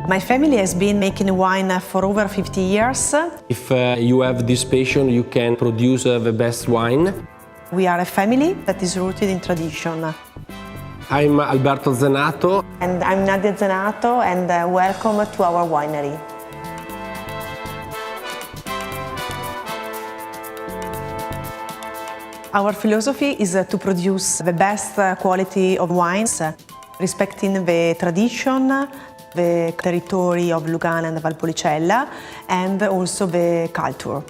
My family has been making wine for over 50 years. If you have this passion, you can produce the best wine. We are a family that is rooted in tradition. I'm Alberto Zenato. And I'm Nadia Zenato, and welcome to our winery. Our philosophy is to produce the best quality of wines, respecting the tradition, the territory of Lugana and Valpolicella, and also the culture.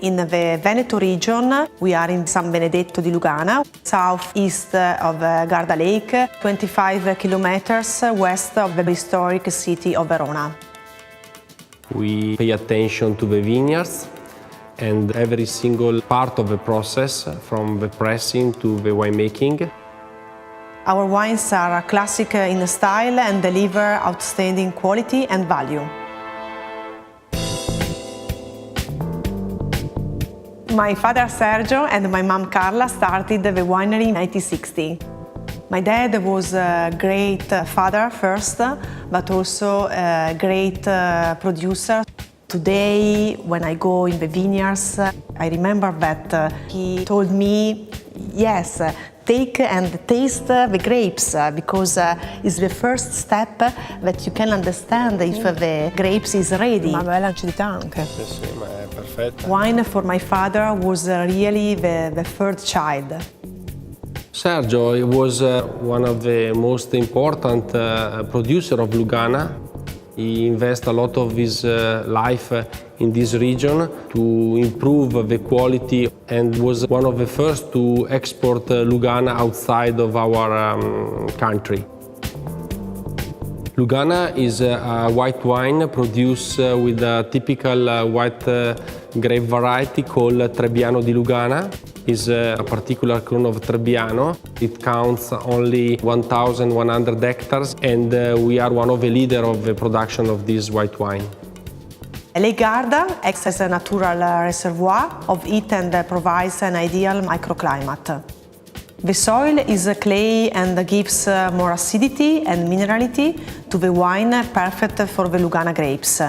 In the Veneto region, we are in San Benedetto di Lugana, southeast of Garda Lake, 25 kilometers west of the historic city of Verona. We pay attention to the vineyards and every single part of the process, from the pressing to the winemaking. Our wines are classic in style and deliver outstanding quality and value. My father Sergio and my mom Carla started the winery in 1960. My dad was a great father first, but also a great producer. Today, when I go in the vineyards, I remember that he told me, yes, take and taste the grapes, because it's the first step that you can understand if the grapes is ready. Ma bella acidità anche. Sì, ma è perfetta. Wine for my father was really the third child. Sergio was one of the most important producers of Lugana. He invests a lot of his life in this region to improve the quality and was one of the first to export Lugana outside of our country. Lugana is a white wine produced with a typical white grape variety called Trebbiano di Lugana. It's a particular clone of Trebbiano. It counts only 1,100 hectares, and we are one of the leaders of the production of this white wine. Lake Garda acts as a natural reservoir of heat and provides an ideal microclimate. The soil is clay and gives more acidity and minerality to the wine, perfect for the Lugana grapes.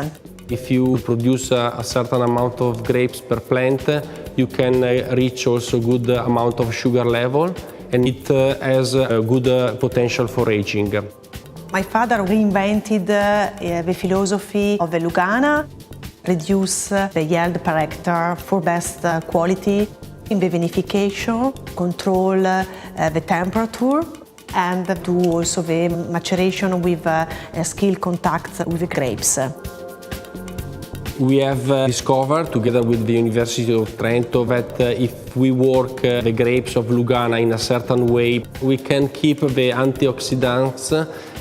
If you produce a certain amount of grapes per plant, you can reach also good amount of sugar level, and it has a good potential for aging. My father reinvented the philosophy of the Lugana, reduce the yield per hectare for best quality in the vinification, control the temperature, and do also the maturation with skill contact with the grapes. We have discovered, together with the University of Trento, that if we work the grapes of Lugana in a certain way, we can keep the antioxidants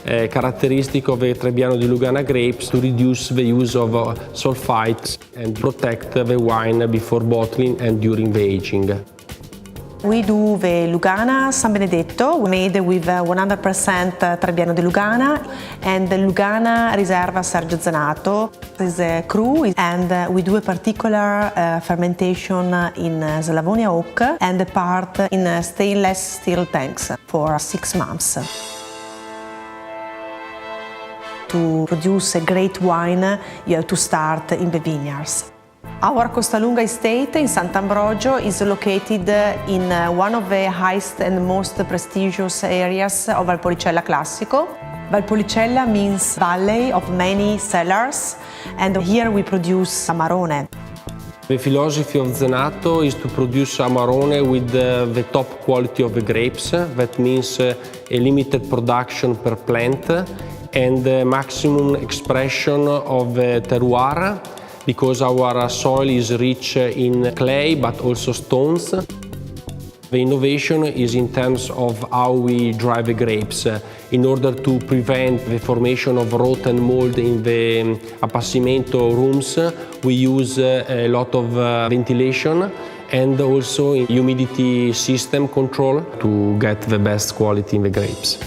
characteristic of the Trebbiano di Lugana grapes to reduce the use of sulfites and protect the wine before bottling and during the aging. We do the Lugana San Benedetto, made with 100% Trebbiano di Lugana, and the Lugana Riserva Sergio Zenato is a cru, and we do a particular fermentation in Slavonia oak and a part in stainless steel tanks for 6 months. To produce a great wine, you have to start in the vineyards. Our Costalunga estate in Sant'Ambrogio is located in one of the highest and most prestigious areas of Valpolicella Classico. Valpolicella means valley of many cellars, and here we produce Amarone. The philosophy of Zenato is to produce Amarone with the top quality of the grapes. That means a limited production per plant and maximum expression of terroir, because our soil is rich in clay but also stones. The innovation is in terms of how we dry the grapes in order to prevent the formation of rot and mold in the appassimento rooms. We use a lot of ventilation and also humidity system control to get the best quality in the grapes.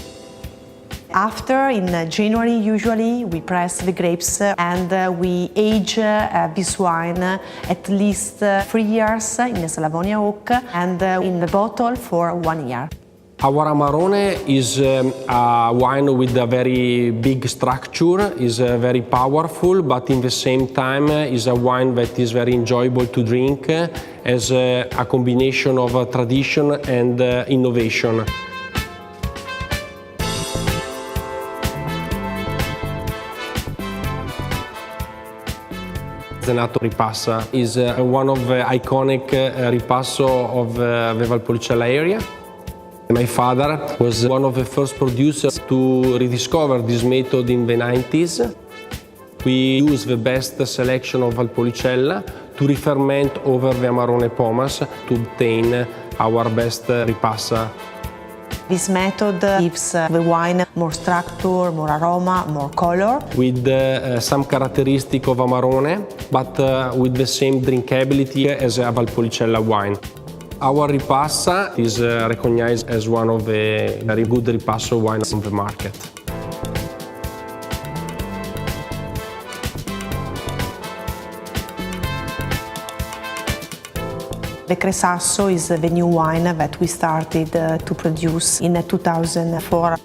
After, in January usually, we press the grapes and we age this wine at least 3 years in a Slavonia oak and in the bottle for 1 year. Our Amarone is a wine with a very big structure, is very powerful, but in the same time is a wine that is very enjoyable to drink as a combination of tradition and innovation. Zenato Ripassa is one of the iconic ripasso of the Valpolicella area. My father was one of the first producers to rediscover this method in the 90s. We use the best selection of Valpolicella to re-ferment over the Amarone pomace to obtain our best Ripassa. This method gives the wine more structure, more aroma, more color. With some characteristic of Amarone, but with the same drinkability as a Valpolicella wine. Our Ripassa is recognized as one of the very good Ripasso wines on the market. The Cresasso is the new wine that we started to produce in 2004.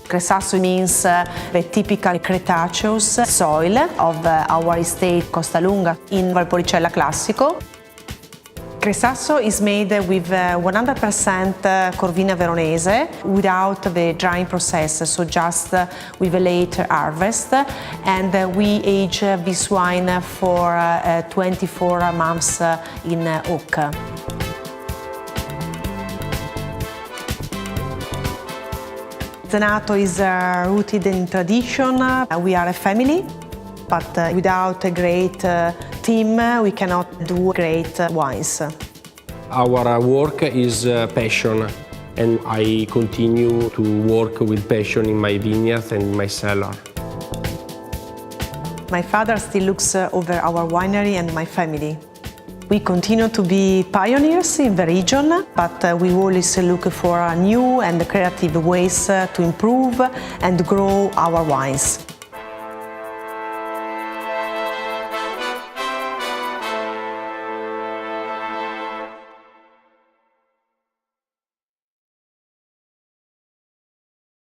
Cresasso means the typical Cretaceous soil of our estate Costalunga in Valpolicella Classico. Cresasso is made with 100% Corvina Veronese without the drying process, so just with a late harvest, and we age this wine for 24 months in oak. Zenato is rooted in tradition. We are a family, but without a great team, we cannot do great wines. Our work is passion, and I continue to work with passion in my vineyards and in my cellar. My father still looks over our winery and my family. We continue to be pioneers in the region, but we always look for new and creative ways to improve and grow our wines.